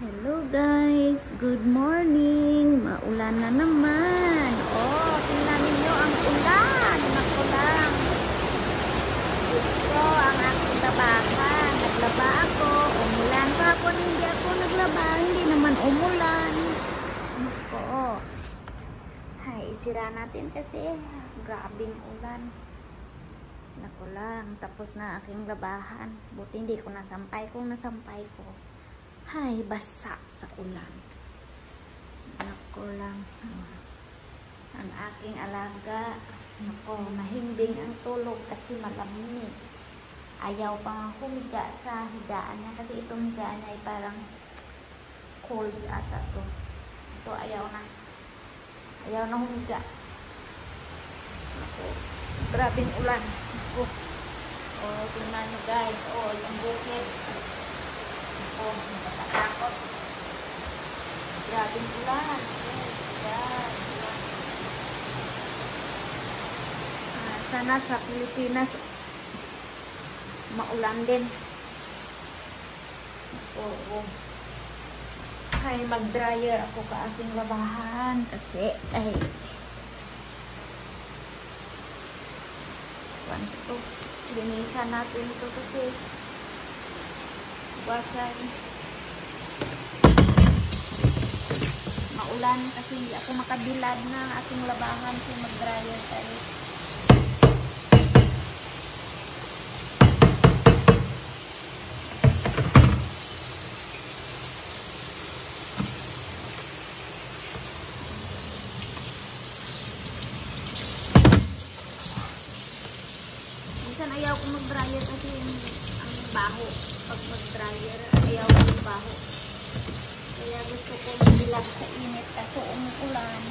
Hello guys, good morning. Maulan na naman. Oh, tingnan ninyo ang ulan. Naku lang. Gusto ang aking labahan. Naglaba ako. Umulan. Kahapon hindi ako naglaba. Hindi naman umulan. Naku. Hay, isira natin kasi grabing ulan. Naku lang. Tapos na aking labahan. Buti hindi ko nasampay. Kung nasampay ko, hay, basa sa ulan. Nako lang. Ang aking alaga, nako, mahimbing ang tulog kasi malamig. Ayaw pang humiga sa higaan niya kasi itong higaan niya ay parang cold ata to. Ito ayaw na. Ayaw na humiga. Nako, grabing ulan. Nako. Oh, tingnan nyo guys. Oh, yung bukid. Oh, nakatakot. Grabing ulan. Yan. Sana sa Pilipinas maulan din. Oo. Ay, mag-dryer ako ka aking labahan kasi ay to. Linisan natin ito kasi basan. Maulan kasi hindi ako makabilad ng aking labahan kung mag-dryer tayo. Minsan ayaw ko mag-dryer kasi ang baho. Pag mag-dryer, ayaw ko yung baho. Kaya gusto ko magbilag sa init kasi umuulan.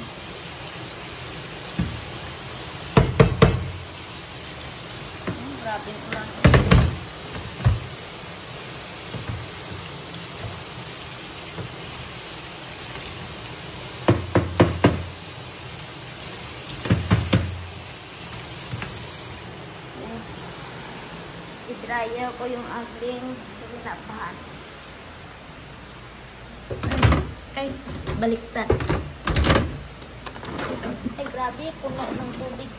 Grabing ulan. I-dryer ko yung aking sinapahan. Ay, baliktad. Ay, grabe, puno ng tubig.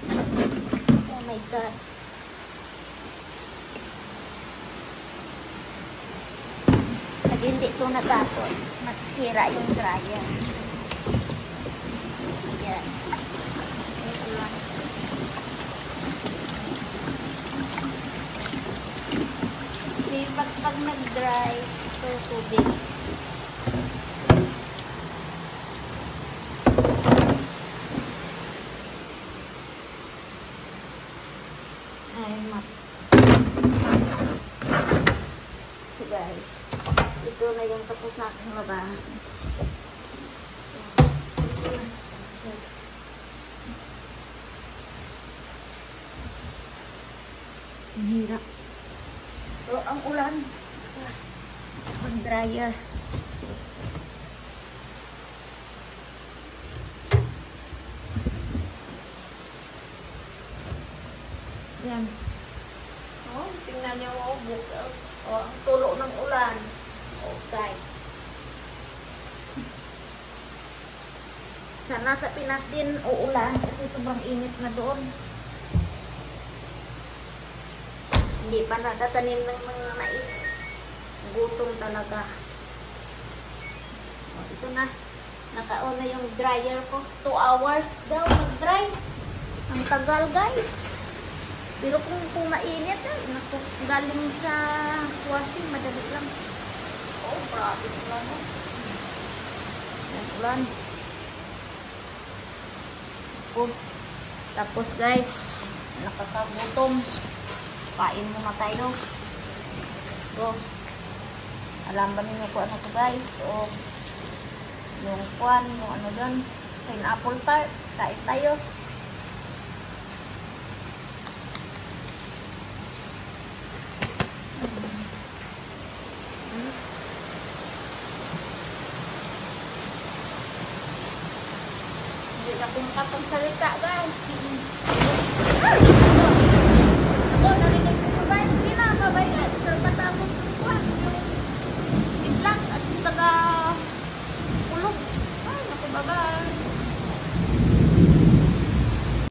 Oh my God. Pag hindi ito natapon, masisira yung dryer. Ayan. Ito lang. Kasi pag nag-dry, ito tubig. So guys, ito na yung tapos natin labahan. Ang hirap. So, ang ulan. Ang dryer. Yan. Oh, tingnan niyo oh, ang tulo ng ulan. Oh, guys. Sana sa Pinas din uulan kasi sobrang init na doon. Hindi pa natatanim ng mga mais. Gutom talaga. Oh, ito na. Naka-on na yung dryer ko. 2 hours daw mag-dry. Ang tagal, guys. Pero kung mainit, naku, galing sa washing, madali lang. Oh, grabe ulan. Ulan. Oh. Tapos guys, nakakagutom. Kain muna tayo. So, alam ba ninyo kung ano to guys? O, yung kwan, yung ano dyan, pineapple tart. Kain tayo. Hindi na kung kapagsalita guys.